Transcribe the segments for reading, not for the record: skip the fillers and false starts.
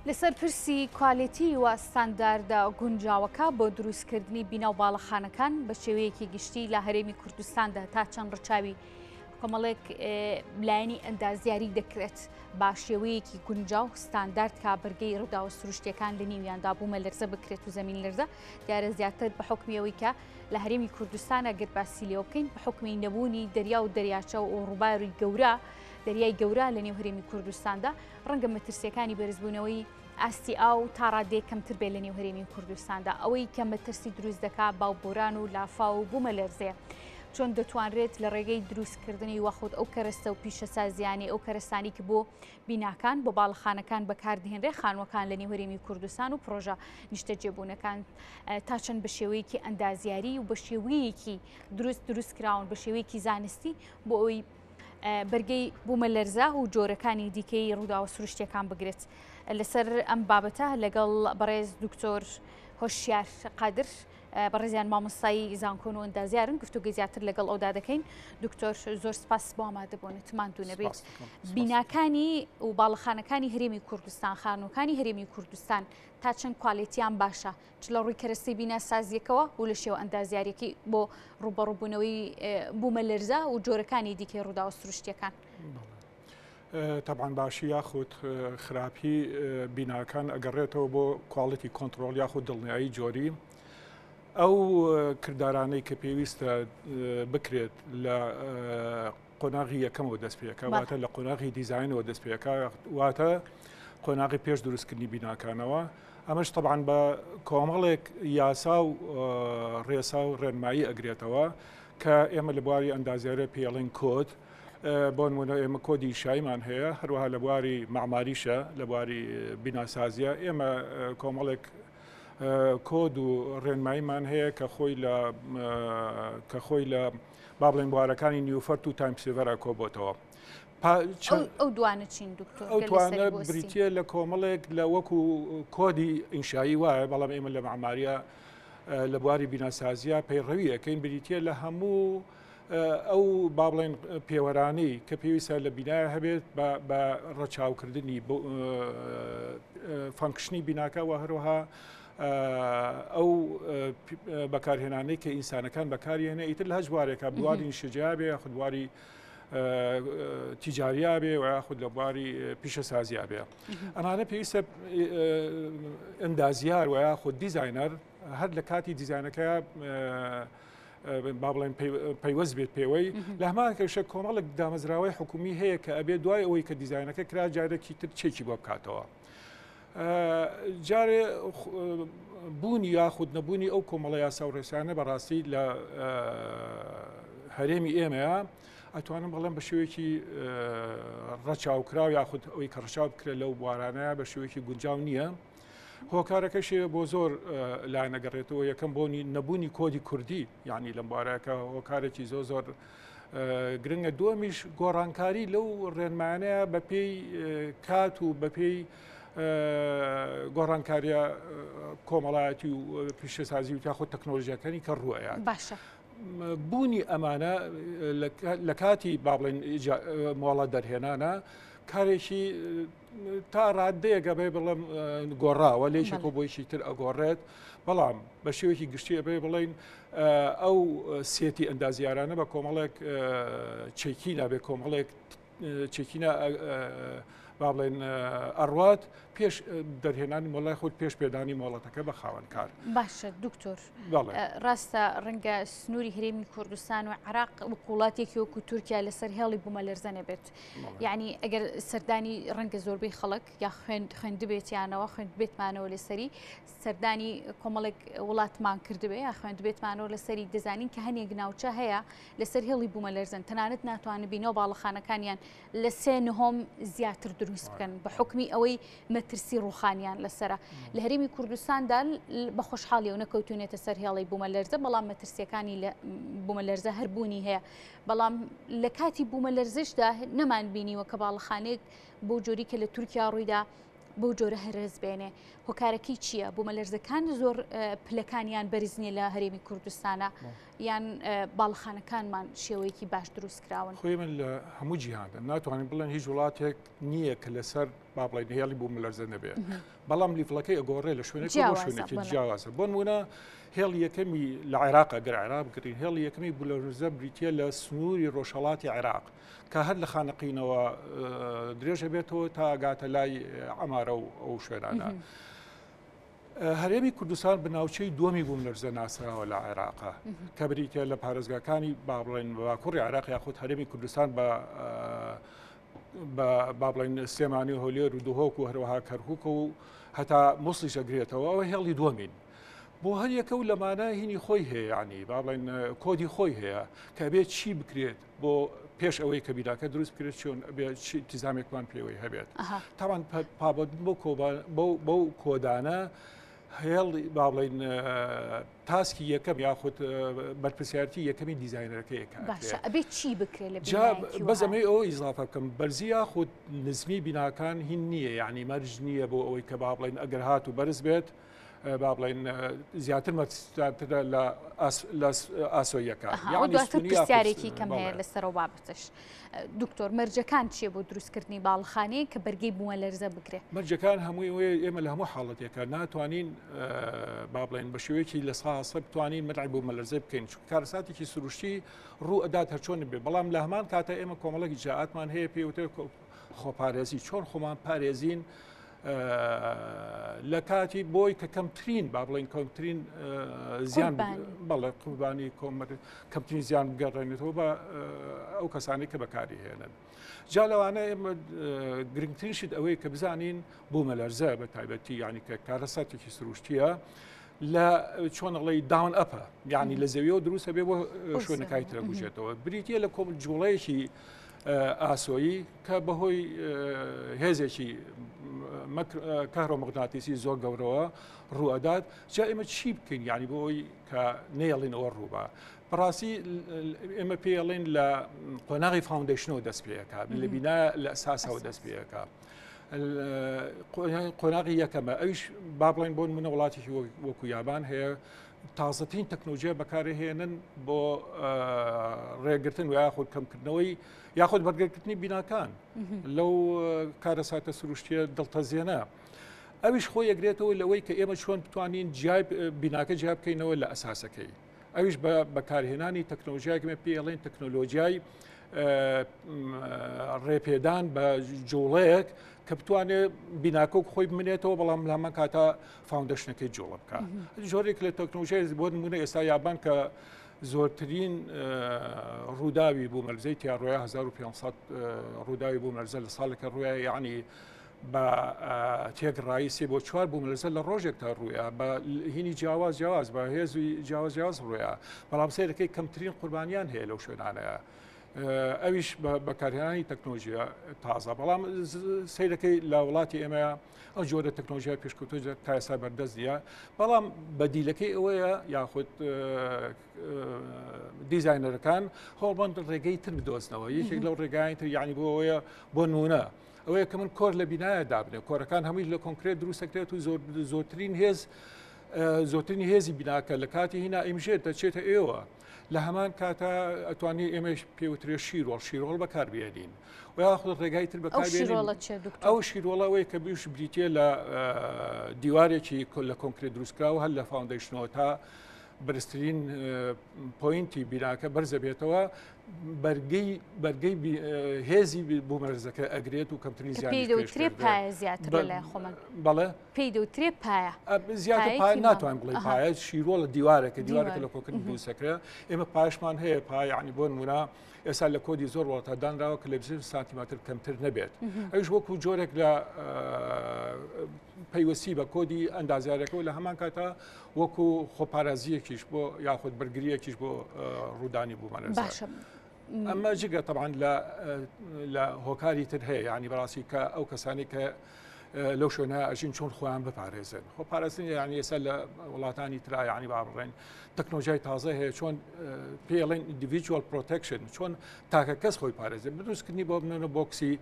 لەسەر پرسی کوالیتی و ستانداردە گونجاوەکە بۆ دروستکردنی بینە و باڵەخانەکان بە شێوەیەکی گشتی لە هەرێمی کوردستاندا تا چەند ڕچاوی کۆمەڵێک لایەنی ئەندازیاری دەکرێت با شێوەیەکی گونجاو ستاندارد کا بەرگەی ڕوودا و سروشتیەکان لە نیویاندا بوومە لەرزە بکرێت و زەمین لەرزە دیارە زیاتر بە حکمیەوەی کە لە هەرێمی کوردستانە گەر باسی لێوە بکەین بە حکمی نەبوونی دەریا و دەریاچە و ڕووباری گەورە دەریای گەورە لە نێو هەرێمی کوردستاندا ڕەنگە مەترسیەکانی بەرزبوونەوەی ئاستی ئاو تا ڕادێ کەمتر بێت لە نێو هەرێمی کوردستاندا ئەوەی کە مەترسی دروست دەکات باوبۆران و لافا و بوومە لەرزەیە چۆن دەتوانرێت لە ڕێگەی دروستکردنی وەخود ئەو کەرەستە و پیشەسازیانی ئەو کەرەستانی کە بۆ بیناکان بۆ باڵەخانەکان بەکاردهێنرێ خانوەکان لە نێو هەرێمی کوردستان و پرۆژە نیشتەجێبوونەکان تا چەند بە شێوەیەکی ئەندازیاری و بە شێوەیەکی دروستکراون بە شێوەیەکی زانستی بۆ ئەوی بەرگەی بوومە لەرزە و جۆرەکانی دیکەی ڕوودا و سروشتیەکان بگرێت لەسەر ئەم بابەتە لەگەڵ بەڕێز دکتۆر هۆشیار قادر بەڕێزیان مامۆستایی زانکۆن و ئەندازیارن گفتوگوی زیاتر لەگەڵ ئەودا دەکەین دکتۆر زۆر سپاس بۆ ئامادەبوونتمانتون نەبێت بیناکانی و باڵەخانەکانی هەرێمی کوردستان خانووەکانی هەرێمی کوردستان تا چەند کوالیتیان باشە چ لە ڕووی کەرەستی بینە سازیەکەوە و لە شێوە ئەندازیارێکی بۆ ڕوبەڕووبوونەوەی بوومە لەرزە و جۆرەکانی دیکەی ڕوودا و سروشتیەکان طبعا باشی یاخود خراپی بیناکان ئەگەڕێتەوە بۆ کواڵیتی کۆنتترۆل یاخود دڵنیایی جۆری ئەو کردارانەی کە پێویستە بکرێت لە قۆناغی یەکەمەوە دەست پێەکە واتە لە قۆناغی دیزاینەوە دەست پێەکە واتە قۆناغی پێش دروستکردنی بیناکانەوە ئەمەش طبعا بە کۆمەڵێک یاسا و ڕێسا و ڕێنمایی ئەگرێتەوە کە ئێمە لە بواری ئەندازیارە پێڵین کۆد بۆ نمونە ئێمە کۆدی شایمان هەیە هەروەها لە بواری معماریشە لە بواری بیناسازیە ئێمە کۆمەڵێک کۆد و ڕێنماییمان هەیە کە خۆی لە با بڵێن بوارەکانی نیوفەرت و تایم سێڤەرە کۆبۆتەوە ئەو دوانە چین دکتۆر ئەو توانە بریتە لە کۆمەڵێک لە وەکو کۆدی ئینشایی وایە بەڵام ئێمە لە معماریە لە بواری بیناسازیە پەیڕەویەکەین بریتە لە هەموو ئەو با بڵێن پێوەرانەی کە پێویستە لە بینایە هەبێت بە ڕەچاوکردنی فانکشنی بیناکە و هەروەها ئەو بەکارهێنانەی کە ئینسانەکان بەکارهێنە ئیتر لە هەج بوارێکە بواری نیشتەجیا بێ یاخود بواری تیجاریا بێ و یاخود لە بواری پیشەسازیا بێ ئەمانە پێویستە ئەندازیار و یاخود دیزاینەر هەر لە کاتی دیزاینەکە با بڵێن پەیوەست بێت پێوەی لە هەمانکەشە کۆمەڵێک دامەزراوەی حکومی هەیە کە ئەبێت دوای ئەوەی کە دیزاینەکە کرا جارێکی تر چێکی بۆ بکاتەوە جارێ بوونی یاخود نەبوونی ئەو کۆمەڵە یاسا و ڕێسانە بەڕاستی لە هەرێمی ئێمەیە ئەتوانم بەڵێن بە شێوەیەکی ڕەچاوکراو یاخود ئەوەی کە ڕەچاو بکرێت لەو بوارانەیە بە شێوەیەکی گونجاو نییە هۆکارەکەشێ بۆ زۆر لاەنەگەڕێتەوە یەکەم بۆنی نەبوونی کۆدی کوردی یعنی لەم بوارەکە هۆکارێکی زۆر گرنگە دووەمیش گۆڕانکاری لەو ڕێنمانەیە بە پێی کات و بە پێی گۆڕانکاریە کۆمەڵایەتی و پیشەسازی و یاخود تەکنۆلۆژیەکانی کە ڕووەیە باشە بوونی ئەمانە لە کاتی با بڵێن مۆڵە دەرهێنانە کارێکی تا ڕادەیەگە بێ بڵێم گۆڕاوە لێشێکۆ بۆیشی تر ئەگۆڕێت بەڵام بە شێوەیەکی گشتی ئەبێ بڵێن ئەو سێتی ئەندازیارانە بە کۆمەڵێک چێکینە بێ کۆمەڵێک چێکینە با بڵێن ئەڕوات پێش دەرهێنانی مۆڵای خۆت پێش پێدانی مۆڵەتەکە بە خاوەنکار باشە دکتۆر ڕاستە ڕەنگە سنووری هەرێمی کوردستان و عراق وڵاتێکی وەکو تورکیا لەسەر هێڵی بوومە لەرزە نەبێت یعنی ئەگەر سەردانی ڕەنگە زۆربەی خەڵک یا خوێندبێتیانەوە خوێندبێتمانەوە لەسەری سەردانی کۆمەڵێک وڵاتمان کردبێ یا خوێندبێتمانەوە لەسەری دەزانین کە هەنێک ناوچە هەیە لەسەر هێڵی بوومە لەرزن تەنانەت ناتوانن بینەوە باڵەخانەکانیان لە 3/9 زیاتر دروست بکەن بە حکمی ئەوەی مەترسی ڕوخانیان لەسرە لە هەرێمی کوردستاندا بە خۆشحاڵی و نەکەوتونێتە سەر هێڵی بوومە لەرزە بەڵام مەترسیەکانی بوومە لەرزە هەربوونی هەیە بەڵام لە کاتی بوومە لەرزشدا نەمان بینیوە کە باڵەخانەیەک بۆ جۆری کە لە تورکیا ڕوویدا بۆ جۆرە هەرێز بێنێ هۆکارەکەی چییە بوومە لەرزەکان زۆر پلەکانیان بەرز نیە لە هەرێمی کوردستانە یان باڵخانەکانمان شێوەیەکی باش دروست کراون؟ خۆی من لە هەموو جیهاندا ناتوانین بڵێن هیچ وڵاتێک نییە کە لەسەر با بڵێن هێڵی بوو ملەرزە نەبێت بەڵام لیفڵەکەی ئەگۆڕێ لە شوێنێکی بۆ شوێنێکی جیاوازە بۆ نمونە هێڵی یەکەمی لە عێراقا گەر عێراق بکرین هێڵی یەکەمی بولەرزە بریتە لە سنووری ڕۆژهەڵاتی عێراق کە هەر لە خانەقینەوە درێژە بێتەوە تا ئاگاتە لای ئەمارە و ئەو شوێنانە. هەرێمی کوردستان بناوچەی دووەمی بووم لەرزە ناسراوە لە عێراقا کە بریتە لە پارێزگاکانی با بڵێن باکوڕی عێراق یاخود هەرێمی کوردستان با بڵێن سلێمانی و هەولێر و دوهۆک و هەروەها کەرکووک و هەتا مووسڵیش ئەگرێتەوە ئەوە هێڵی دووەمین. بۆ هەر یەکە و لەمانە هینی خۆی هەیە ینی با بڵێن کۆدی خۆی هەیە کە بێت چی بکرێت بۆ پێش ئەوەی کە بیراکە دروست بکرێت چۆن تیزامێکمان پێوەی هەبێت. تاوان پابەت بۆ کۆدانە هێڵ با بڵێن تاسکی یەکەم یاخود بەرپرسیارەتی یەکەمی دیزاینەرەکەیەکە ئەبێ چی بکرێت لە بەزەمەی ئەوە ئیزافە بکەم بەرزی یاخود نزمی بیناکان هین نییە یعنی مەرج نییە بۆ ئەوەی کە با بڵێن ئەگەر هات و بەرز بێت با بڵێن زیاتر مەترە لە ئاسۆیەکە دواتر پرسیارێکی کەم هەیە لەسەرەوە بابەتش. دکتۆر مەرجەکان چیە بۆ دروستکردنی باڵخانەیە کە بەرگەی بووە لەرزە بکرێت؟ مەرجەکان هەمووی ئێمە لە هەموو حاڵەتێکە ناتوانین با بڵێن بە شێوەیەکی لە ساسە بتوانین مەرعی بۆ مەلەرزە بکەین چون کارەساتێکی سروشتی ڕوو ئەدات هەرچۆن بێ بەڵام لە هەمان کاتە ئێمە کۆمەڵێکی جاعاتمان هەیە پێوتر خۆپارێزی چۆن خۆمان پارێزین لە کاتی بۆی کە کەمترین با بڵێن کەمترین زیان بەڵێ قوربانی کەمترین زیان بگەڕێنێتەوە بە ئەو کەسانی کە بەکاری هێنن. جا لەوانە ئێمە گرنگترینشت ئەوەی کە بزانین بوو مەلەرزە بە تایبەتی ینی کە کارەساتێکی سروشتیە لە چۆنەڵی داون ئەپە یعنی لە زەویەوە دروستە بێ بۆ شوێنەکانی ترە بژێتەوە بریتە لە جوڵەیەکی ئاسۆیی کە بەهۆی هێزێکی کارۆمەغناتیسی زۆر گەورەوە ڕوئەدات جا ئێمە چی بکەین یعنی بۆ ئەوی کە نێڵینەوە ڕووبە بەڕاستی ئێمە پێڵێن لە قۆناغی فاوندیشنەوە دەست پێەکە لە بینا لە ئەساسەوە دەست پێەکە قۆناغی یەکەمە ئەویش با بڵێن بۆ منە وڵاتێکی وەکو یابان هەیە تازەترین تەکنۆلۆژیا بەکارهێنن بۆ ڕێگرتن و یاخود کەمکردنەوەی یاخود بەرگەرکردنی بیناکان لەو کارەساتە سروشتیە دڵتەزیێنە ئەویش خۆی یەگرێتەوە لەوەی کە ئێمە چۆن بتوانین بیناکە جیاب بکەینەوە لە ئەساسەکەی ئەویش بە بەکارهێنانی تەکنۆلۆژیاکمە پێڵێن تەکنۆلۆژیای ڕێپێدان بە جوڵەیەک کە بتوانێت بیناکە و خۆی بمنێتەوە بەڵام لەمان کاتە فاوندیشنەکەی جوڵە بکە جۆرێک لە تەکنۆلۆژیای بۆ نمونە ئێستا یابان کە زۆرترین ڕووداوی بوو مەلەرزەی تیاڕۆیە 1500 ڕووداوی بوو مەلەرزە لە ساڵێکە ڕوویە یعنی بە تێگەڕایی سێ بۆ چوار بوو مەلەرزە لە ڕۆژێک تا ڕوویە بە هینی جیاواز بە هێزوی جیاواز ڕوویە بەڵام سیرەکەی کەمترین قوربانیان هەیە لەو شوێنانەیە ئەویش بەکارهێنانی تەکنۆلۆژیا تازە بەڵام سیرەکەی لە وڵاتی ئێمە ئەو جۆرە تەکنۆلۆژیا پێشکەوتوو تا ئێستا بەردەست نیە بەڵام بەدیلەکەی ئەوەیە یاخود دیزاینەرەکان هەوڵبەن ڕێگەی تر بدۆزنەوە یەکێک لەو ڕێگای تر یعنی بۆ ئەوەیە بۆ نمونە ئەوەیە کە من کۆر لە بینایە دابنێ کۆرەکان هەمووی لە کۆنکرێت دروستەکرێت و زۆرترین هێزی بیناکە لە کاتی هینا ئیمژێت دەچێتە ئێوە لە هەمان کاتە ئەتوانی ئێمەش پێوترێ شیرۆڵ بەکاربێنین و یاخود ڕێگای تر بەکاربێنین ئەو شیرۆڵەوەی کە بیش بریتە لە دیوارێکی لە کۆنکرێت دروستکراوە هەر لە فاوندیشنەوە تا بەرزترین پۆینتی بیناکە بەرزە بێتەوە بەرگەی هێزی بوو مەرزەکە ئەگرێت و کەمترین زیاتر پایە زیاتر لە خۆمان بەڵێ پێی دەوترێ پایە زیاتر پای ناتوان بڵێ پایە شیرۆڵە دیوارێکە لە کۆکردن دروستەکرێ ئێمە پایشمان هەیە پای عنی بۆ نمونە ئێستا لە کۆدی زۆر وڵاتە دانراوە کە لە 20 سانتیمەتر کەمتر نەبێت ئەوش وەکو جۆرێک لە پەیوەستی بە کۆدی ئەندازیارەکە و لە هەمان کاتە وەکو خۆپارێزیەکیش بۆ یاخود بەرگریەکیش بۆ ڕوودانی بوو مەلەرزە ئەمە جگە طبعا لە هۆکاری تر هەیە ینی بەڕاستی کە ئەو کەسانی کە لەو شوێنە ئەژین چۆن خۆیان بپارێزن خۆپارێزن یعنی ئێستا لە وڵاتانی ترا یعنی با بڕێن تەکنۆلۆژیای تازە هەیە چۆن پێڵێن ئیندیڤیدوال پرۆتەکشن چۆن تاکە کەس خۆی پارێزێت دروستکردنی بۆ بنێنە بۆکسی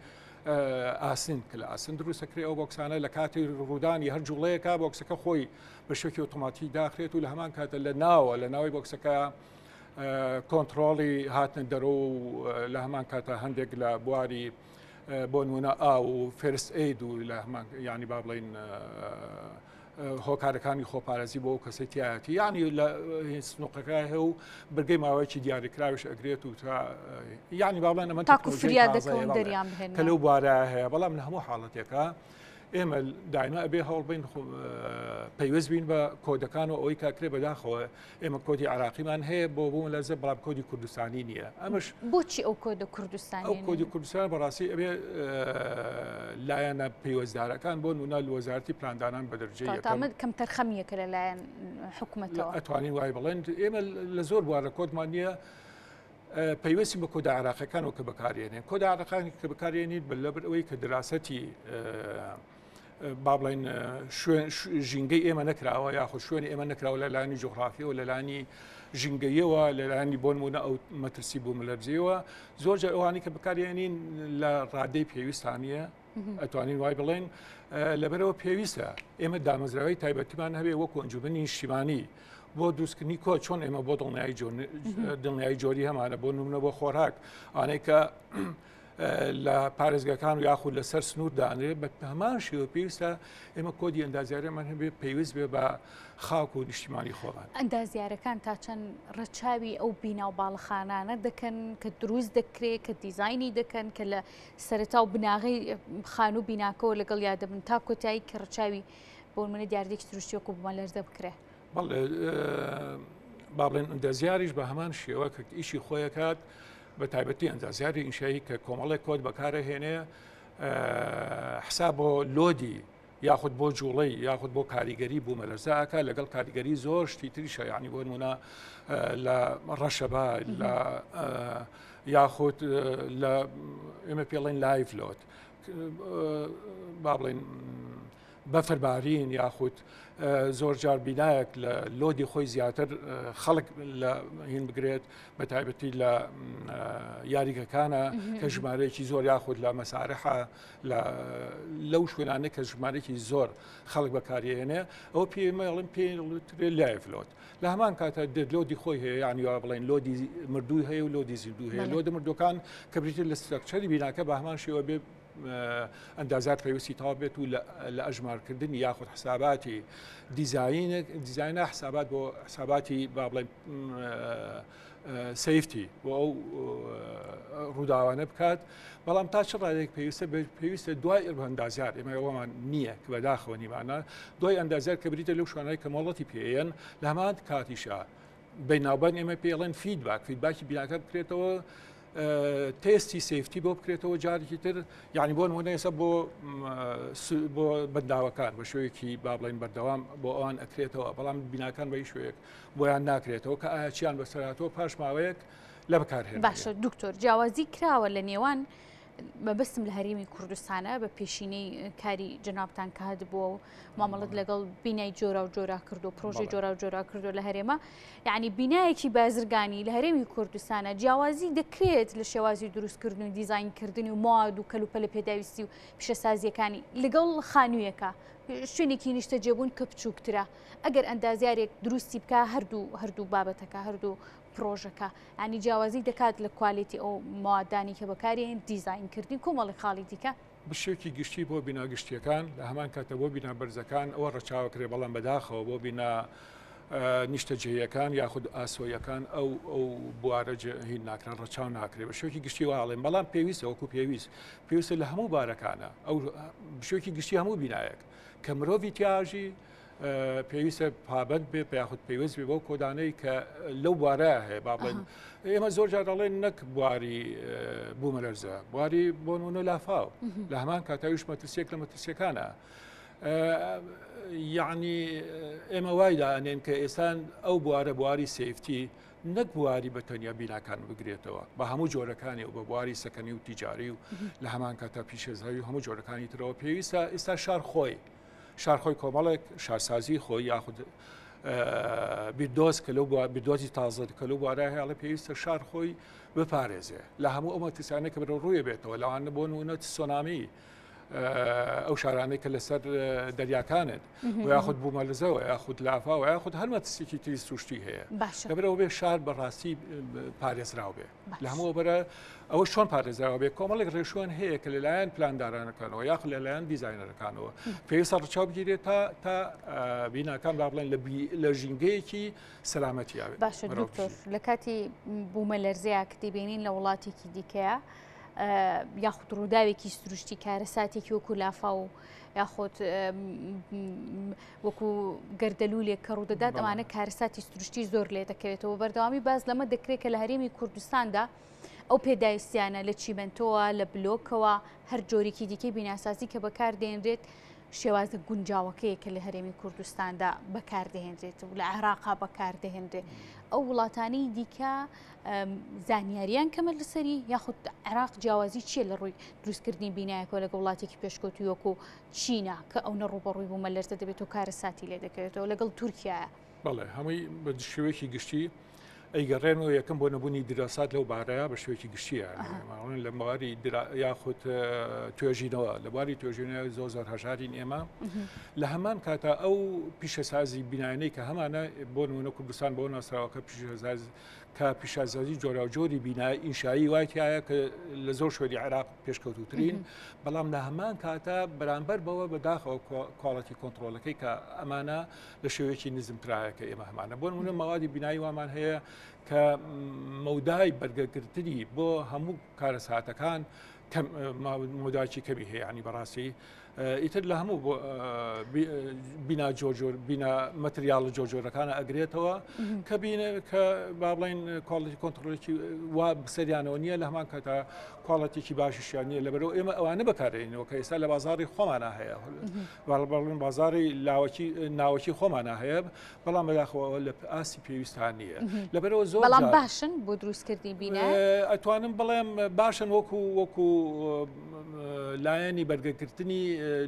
ئاسن کە لە ئاسن دروستەکرێ ئەو بۆکسانە لە کاتی ڕوودانی هەر جوڵەیەکە بۆکسەکە خۆی بە شوێکی ئۆتۆماتی داخرێت و لە هەمان کاتە لە ناوە لە ناوی بۆکسەکە کۆنتترۆڵی هاتنە دەرۆ لە هەمان کاتە هەندێک لە بواری بۆ نمونە و فێرست ئەید و لە هەمان ینی با بڵین هۆکارەکانی خۆپارێزی بۆ کەسێتیایەتی یعنی لە سنوقەکە هەیە و بگەی ماوەیەکی دیاریکراویش ئەگرێت و ینی با بڵێن ئەمە تاکو فریاد دەکەون دەریان بهێن کە لەو بوارە هەیە بەڵام لە هەموو حاڵەتێکە ئێمە دایما ئەبێ هەڵبین پەیوەست بین بە کۆدەکان و ئەوەی کاکرێ بەداخەوە ئێمە کۆدی عراقیمان هەیە بۆ بوون لەزە بەڵام کۆدی کوردستانی نییە ئەمەش بۆچی ئەو کۆدە کوردستانی ئەو کۆدی کوردستان بەڕاستی ئەبێ لایەنە پەیوەستدارەکان بۆ نونا وەزارەتی پلاندانان بە دەرجەی کەم تەرخەمیەکە لەلایەن حکوومەتەوە ئەتوانین وای بڵێن ئێمە لە زۆر بوارە کۆدمان نییە پەیوەستی بە کۆدا عراقەکانەوە کە بەکارێنێن کۆدا عراقانی کە بەکارێنیت بەلەبەر ئەوەی کە دراسەتی با بڵین ژینگەی ئێمە نەکراوە یاخود شوێنی ئێمە نەکراوە لە لایانی جوغرافیەوە لە لانی ژینگەیەوە لە لایانی بۆ نمونە ئەو مەترسی بوو مەلەرزیەوە زۆرجار ئەوانی کە بەکارێنین لە ڕادەی پێویستانیە ئەتوانین وای بڵێن لەبەرەوە پێویستە ئێمە دامەزراوی تایبەتیمان هەبێ وەکو ئەنجومەنی نیشتیمانی بۆ دروستکردنی کۆ چۆن ئێمە بۆ دڵنیایی جۆری هەمانە بۆ نمونە بۆ خۆراک ئانەی کە لە پارێزگەکان و یاخود لەسەر سنوور دانرێت بە هەمان شێوە پێویستە ئێمە کۆدی ئەندازیارەمان هەبێ پێویست بێ بە خاک و نیشتیمانی خۆمان ئەندازیارەکان تا چەند ڕەچاوی ئەو بینا و باڵەخانانە دەکەن کە دروست دەکرێت کە دیزایانی دەکەن کە لە سەرەتا و بناغی خان و بیناکەەوە لەگەڵ یادەبن تا کۆتایی کە ڕەچاوی بۆ منە دیاردێکی دروستیۆکو بمە لەرزە بکرێ بەڵێ با بڵێن ئەندازیاریش بە هەمان شێوە کە ئیشی خۆیەکات بە تایبەتی ئەندازیاری ئینشایی کە کۆمەڵێک کۆد بەکارەهێنێ حساب بۆ لۆدی یاخود بۆ جوڵەی یاخود بۆ کاریگەری بوو مەلەرزەکە لەگەڵ کاریگەری زۆر شتی تریشە یعنی بۆ نمونە لە ڕەشەبا لە یاخود لە ئێمە پێڵێن لایڤ لۆد با بڵێن بەفربارین یاخود زۆر جار بینایەک لە لۆدی خۆی زیاتر خەڵک لە هین بگرێت بە تایبەتی لە یاریگەکانە کە ژمارەیەکی زۆر یاخود لە مەسارحە لەو شوێنانە کە ژمارەی زۆر خەڵک بەکارێنێ ئەو پێمەڵم پێ لایڤ لۆد لە هەمان کاتە لۆدی خۆی هەیە یانی وا بڵێن لۆدی مردووی هەیە و لۆدی زیندوو هەیە لۆدە مردوەکان کە بریتە لە ستراکچەری بیناکە بە هەمان شێوە بێ ئەندازات پێویستی تاوا بێت و لە ئەژمارکردنی یاخود حساباتی دیزاینە حسابات بۆ حساباتی با بڵێن سیفتی بۆ ئەو ڕووداوانە بکات بەڵام تا چ ڕادێک پێویستە دوای ئەندازیار ئێمە ئەوەمان نییە کە بەداخەوە نیمانە دوای ئەندازیار کە بریتە لەو شوانەی کە مۆڵەتی پێیەن لە هەمان کاتیشە بەیناوبان ئێمە پێڵێن فیدباکی بیناکە بکرێتەوە تێستی سیفتی بۆ بکرێتەوە جارێکی تر یعنی بۆ نمونە ئێستا بۆ بەنداوەکان بە شوەیەکی با بڵێن بەردەوام بۆ ئەوان ئەکرێتەوە بەڵام بیناکان بە شوەیەک بۆیان ناکرێتەوە کە ئاچیان بەسەراتەوە پاش ماوەیەک لە بەکارهێن باشە دکتۆر جیاوازی کراوە لە نێوان بەبستم لە هەرێمی کوردستانە بە پێشینەی کاری جنابتان کە هەبووە و مامەڵەت لەگەڵ بینای جۆرا و جۆرا کردو پرۆژەی جۆرا و جۆرا کردو لە هەرێمە یعنی بینایەکی بازرگانی لە هەرێمی کوردستانە جیاوازی دەکرێت لە شێوازی دروستکردن و دیزاینکردنی و ماد و کەلوپەلە پێداویستی و پیشەسازیەکانی لەگەڵ خانوویەکە شوێنێکی نیشتە جێبوون کە بچووکترە ئەگەر ئەندازیارێک دروستی بکە هەردوو بابەتەکە هەردوو پرۆژەکە ئەنی جیاوازی دەکات لە کوالیتی ئەو موادانی کە بەکارێن دیزاینکردنی کۆمەڵی خاڵی دیکە بشێکی گشتی بۆ بیناگشتیەکان لە هەمان کاتە بۆ بینا بەرزەکان ئەوە ڕەچاوەکرێ بەڵام بەداخەوە بۆ بینا نیشتەجێیەکان یاخود ئاسۆیەکان ئەو بوارە هین ناکران ڕەچاو ناکرێت بە شوێکی گشتی واڵێن بەڵام پێویستە وەکو پێویستە لە هەموو بارەکانە ئەو شوێکی گشتی هەموو بینایەک کە مرۆڤی تیاژی پێویستە پابند بێ یاخود پێویست بێ بۆ کۆدانەی کە لەو بوارە هەیە با بڵێن ئێمە زۆر جار دەڵێن نەک بواری بوومەلەرزە بواری بۆ نمونە لافاو لە هەمان کاتاویش مەترسیەک لە مەترسیەکانە یعنی ئێمە وای دائنێن کە ئێستان ئەو بوارە بواری سیفتی نەک بواری بەتەنیا بیناکان بگرێتەوە بە هەموو جۆرەکانی و بە بواری سەکەنی و تیجاری و لە هەمان کاتا پیشێزایی و هەموو جۆرەکانی ترەوە پێویستە ئێستا شارخۆی کۆمەڵێک شارسازی خۆی یاخود بیردۆز کە لەو بیردۆزی تازە کە لەو بوارە هەیە پێویستە شارخۆی بپارێزێ لە هەموو ئەو مەترسیانە کە بەرە ڕوویە بێتەوە لەوانە بۆ نمونە سۆنامی ئەو شارانەی کە لەسەر دەریاکانت و یاخود بوومەلزەوە یاخود لافا و یاخود هەر مەترسێکی تری سروشتی هەیە لەبەرەوە بێ شار بەڕاستی پارێزراو بێ لە هەموو بەرە ئەوە چۆن پارێزراوە بێ کۆمەڵێک ڕێشوان هەیە کە لەلایەن پلاندارانەکانەوە یاخود لەلایەن دیزاینەرەکانەوە پێویستە ڕەچاو بگیرێت تا بیناکان با بڵێن لە ژینگەیەکی سەلامەتیاوێت. باشە دکتۆر لە کاتی بوومەلەرزەیە کە دەبینین لە وڵاتێکی دیکەیە یاخود ڕووداوێکی سروشتی کارەساتێکی وەکو لافا و یاخۆت وەکو گەردەلوولێک کە ڕوودەدات ئەمانە کارەساتی سروشتی زۆر لێ دەکەوێتەوە بەردەوامی باز لەمە دەکرێت کە لە هەرێمی کوردستاندا ئەو پێداویستیانە لە چیمەنتۆوە لە بلۆکەوە هەر جۆرێکی دیکەی بیناسازی کە بەکاردێنرێت شێوازە گونجاوەکەیە کە لە هەرێمی کوردستاندا بەکاردەهێنرێت و لە عێراقا بەکاردەهێنرێت ئەو وڵاتانەی دیکە زانیاریان کەمە لەسەری یاخود عێراق جیاوازی چیە لە ڕووی دروستکردنی بینایەکەوە لەگە وڵاتێکی پێشکەوتوی وەکو چینە کە ئەو نەڕوبەڕووی بوومەلەرزە دەبێت و کارەساتی لێ دەکەوێتەوە لەگەڵ تورکیایە؟ بەڵێ هەمووی بە شێوەیەکی گشتی ئەیگەڕێنەوە یەکەم بۆ نەبوونی دراسات لەو بارەیە بە شێوەیەکی گشتیە لە مەواری یاخود توێژینەوە لە بواری توێژینەوە زۆر هەژارین ئێمە لە هەمان کاتە ئەو پیشەسازی بینایانەی کە هەمانە بۆ نمونە کوردستان بۆ ناسراوەکە کە پیشەسازی جۆرا جۆری بینایی ئینشایی وایتیایە کە لە زۆر شوێنی عێراق پێشکەوتوترین بەڵام لە هەمان کاتە بەرامبەر بەوە بەداخەوە کواڵەتی کۆنتڕۆلەکەی کە ئەمانە لە شێوەیەکی نزمترایەکە ئێمە هەمانە بۆ نمونە مەوادی بینایی وامان هەیە کە مەودای بەرگەگرتنی بۆ هەموو کارەساتەکان مۆداکی کەمی هەیە ینی بەڕاستی ئیتر لە هەموو بینا مەتریاڵە جۆجۆرەکانە ئەگرێتەوە کە کە با بڵین کۆڵەتی کۆنتڕۆلێکی وا بسەریانەوە نییە لە هەمان کاتە کۆڵەتێکی باشیشیان نیە لەبەرەوە ئێمە ئەوانە بەکارێنەوە کە ئێستا لە بازاری خۆمانە هەیە بەڵین بازاری ناوەکی خۆمانە هەیە بەڵام بەداخەوە لە ئاسی پێویستان نییە لەبەرەوە زۆر بەڵام باشن بۆ دروستکردنی بینە ئەتوانم بڵێم باشن وەکو لایەنی بەرگەگرتنی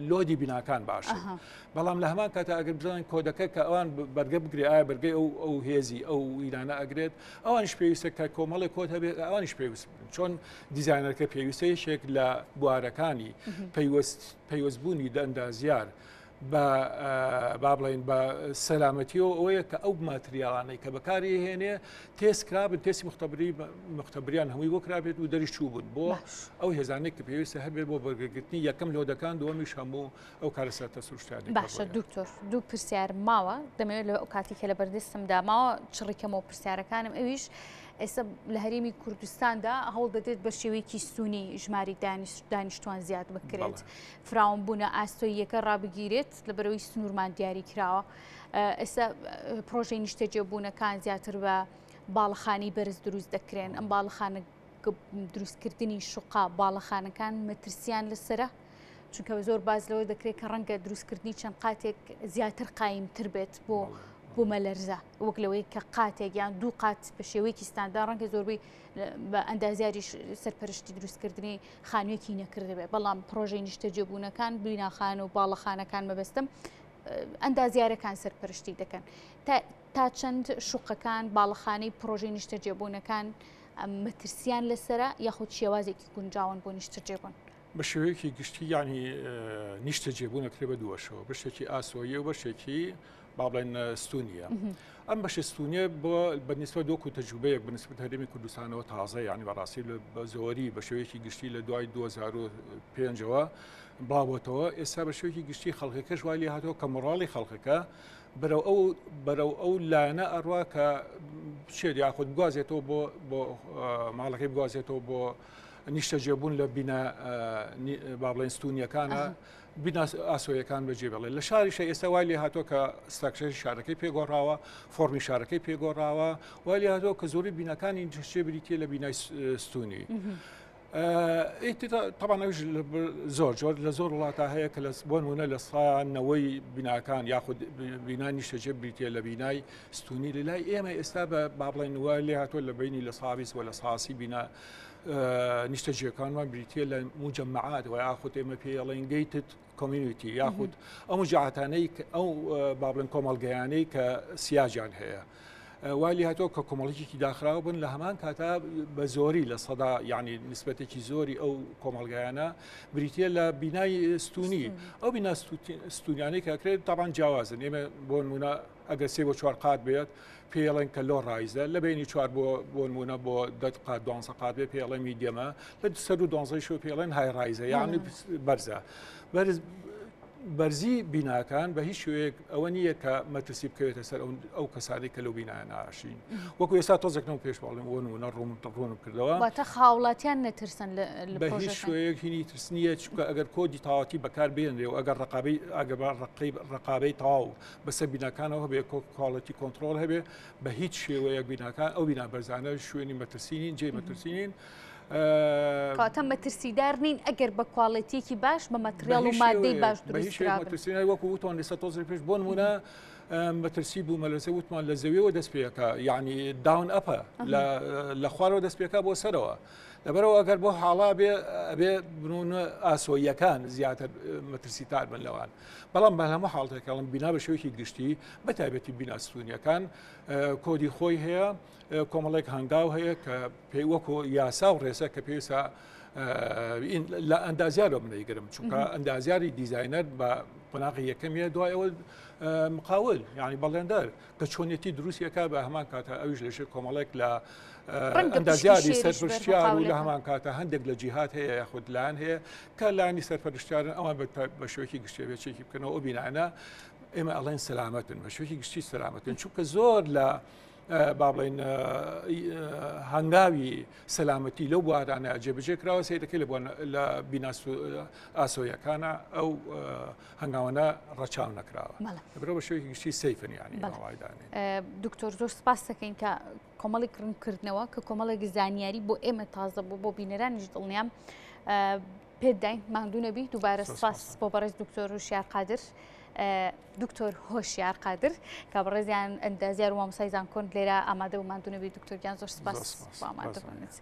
لۆدی بیناکان باشن بەڵام لە هەمان کاتە ئەگەر بزانین کۆدەکە کە ئەوان بەرگە بگرێ ئایا بەرگەی ئەو هێزی ئەو ئیرانە ئەگرێت ئەوانش پێویستە کە کۆمەڵی کۆت هەبێت ئەوانش پێویست چۆن دیزاینەرەکە پێویستە یەکێک لە بوارەکانی پەیوەستبوونی ئەندازیار با بڵین بە سەلامەتیەوە ئەوەیە کە ئەو ماتریاڵانەی کە بەکاری هێنێ تێستکرابن تێستی مختبریان هەمووی بۆ کرابێت و دەریش چوو بوون بۆ ئەو هێزانێک کە پێویستە هەبێت بۆ بەرگەگرتنی یەکەم لۆدەکان دووەمیش هەموو ئەو کارەساتە سروشتیانی. باشە دکتۆر دوو پرسیار ماوە دەمەوێت لە ئەو کاتێکە لە بەردەستمدا ماوە چڕیکەمەوە پرسیارەکانم ئەویش ئێستا لە هەرێمی کوردستاندا هەوڵ دەدێت بە شێوەیەکی سوونی ژماری دانیشتوان زیاد بکرێت فراوانبوونە ئاستۆیەکە ڕابگیرێت لە بەرەوەی سنوورمان دیاری کراوە ئێستا پرۆژەی نیشتەجێبوونەکان زیاتر بە باڵەخانی بەرز دروست دەکرێن ئەم باڵەخانە دروستکردنی شوقا باڵەخانەکان مەترسیان لەسرە چونکە زۆر باز لەوە دەکرێت کە ڕەنگە دروستکردنی چەند قاتێک زیاتر قایمتر بێت بۆ مەلەرزە وەک لەوەی کە قاتێک یان دوو قات بە شێوەیەکی ستاندا ڕەنگە زۆربەی بە ئەندازیاری سەرپەرشتی دروستکردنی خانوویەکی نەکردبێت بەڵام پرۆژەی نیشتەجێبوونەکان بیناخان و باڵەخانەکان مەبەستم ئەندازیارەکان سەرپەرشتی دەکەن تا چەند شوقەکان باڵەخانەی پرۆژەی نیشتەجێبوونەکان مەترسیان لەسرە یاخود شێوازێکی گونجاون بۆ نیشتەجێبوون بە شێوەیەکی گشتی ینی نیشتەجێبوونەکرێ بە دووەشەوە بەشێکی ئاسۆیە و بەشێکی با بڵێن ستونیە ئەم بەشە ستونیە بۆ بەنسبە دۆکو تەجروبەیەک بەنسبەت هەرێمی کوردستانەوە تازە یعنی بەڕاستی بە زۆری بە شێوەیەکی گشتی لە دوای 2005ەوە بڵاوەتەوە ئێستا بە شێوەیەکی گشتی خەڵکەکەش وای لێ هاتەوە کە مۆڕاڵی خەڵکەکە بەرەو ئەو لایەنە ئەڕوا کە شێت یاخود بگوازێتەوە بۆ ماڵەکەی بگوازێتەوە بۆ نیشتەجێبوون لە بینا با بڵێن ستونیەکانە بینا ئاسۆیەکان بەجێ بڵێ لە شاریشە ئێستا وای لێ هاتۆ کە ستراکچەری شارەکەی پێگۆڕاوە فۆرمی شارەکەی پێگۆڕاوە وای لێ هاتۆ کە زۆری بینەکانی شێ بریتە لە بینای ستونی طبعا زۆر لە زۆر وڵاتە هەیە کە بۆ نمونە لە سانەوەی بیناکان یاخود بینای نیشتەجێ بریتە لە بینای ستونی لە لای ئێمە ئێستا بە با بڵێن وای لێ هاتۆ لە بینی لە ساویس و لە ساسی بینا نیشتەجێەکانمان بریتە لە موجەمەعات و یاخود ئێمە پێڵێن گەیتت کۆمیونیتی یاخود ئەو مجاعاتانەی ئەو با بڵێن کۆمەڵگەیانەی کە سیاجان هەیە وای هاتۆ کە کۆمەڵێکی داخراوە بن لە هەمان کاتا بە زۆری لە سەدا یعنی نسبەتێکی زۆری ئەو کۆمەلگایانە بریتە لە بینای ستونی ئەو بینا ستونیانەی کاکرێت تاوان جیاوازن ئێمە بۆ نمونە ئەگەر 3 بۆ 4 قات بێت پێڵێن کە لۆ ڕایزە لە بینی 4 بۆ نمونە بۆ 10 قات 12 قات بێ پێڵە میدیەمە لە 12 شو پێڵێن های ڕایزە یعنی بەرزە بەرزی بیناکان بە هیچ شوەیەک ئەوە نییە کە مەترسی بکەوێتە سەر ئەو کەسانی کە لەو بینایان ناشین وەکو ئێستا تۆزێکنەوە پێش باڵێن بۆ نمونە ڕوونم کردەوە واتە خاوڵاتیان نەترسن بە هیچ شوەیەک هینی ترس نییە چونکە ئەگەر کۆدی تاواتی بەکار بێنرێ و ئەگەر ڕقابەی تەواو بەسەر بیناکانەوە هەبێ کۆڵەتی کۆنتترۆل هەبێ بە هیچ شێوەیەک بیناکان ئەو بینا بەرزانە شوێنی مەترسینین جێ مەترسینین کاتە مەترسیدار نین ئەگەر بە کواڵەتێکی باش بە مەتریال و مادەی باش دروستکرا وەکو وتوان لەسەر تۆزی پێش بۆ نمونە مەترسی بوو مەلەسە وتمان لە زەویەوە دەست پێەکە یعنی داون ئەپە لە خوارەوە دەست پێکا بۆ سەرەوە لەبەرەوە ئەگەر بۆ حاڵا بێ بنونە ئاسۆیەکان زیاتر مەترسیتار بن لەوان بەڵام بە هەموو حاڵتێکڵم بینا بە شێوەیەکی گشتی بەتایبەتی بینا ستونیەکان کۆدی خۆی هەیە کۆمەڵێک هەنگاو هەیە کە پێی وەکو یاسا و ڕێسە کە پێویستە لە ئەندازیارەوە منەیگرم چونکە ئەندازیاری دیزاینەر بە قۆناغی یەکەمیە دوای ئەوە مقاول یعنی بەڵێندەر کە چۆنیەتی دروستیەکە بە هەمان کاتە ئەویش لەژێ کۆمەڵێک لە ئەندازیاری سەرپرشتیار و لە هەمان کاتە هەندێک لە جیهات هەیە یاخود لایەن هەیە کە لایانی سەرپەرشتیارن ئەوان بە شوێکی گشتێبێتێکی بکەنەوە ئەو بینانە ئێمە ئەڵێن سەلامەتن بە شوێکی گشتی سەلامەتن چونکە زۆر لە با بڵێن هەنگاوی سەلامەتی لەو بوارانە جێبەجێ کراوە سیرەکەی لە بینا ئاسۆیەکانە ئەو هەنگاوانە ڕەچاو نەکراوە لەبەرەوە بە شێوەیەکی گشتی سەیفن یانی ڕاوایدانێ دکتۆر زۆر سپاس دەکەین کە کۆمەڵێک ڕوونکردنەوە کە کۆمەڵێک زانیاری بۆ ئێمە تازە بوو بۆ بینەرانیش دڵنیام پێداین ماندوو نەبی دووبارە سپاس بۆ بەڕێز دکتۆر هۆشیار قادر دکتۆر هۆشیار قادر کە بەڕێزیان ئەندازیار و مامۆستای زانکۆن لێرە ئامادە و ماندوو نەبی دکتۆر گیان زۆر سپاس بۆ ئامادەبوونت.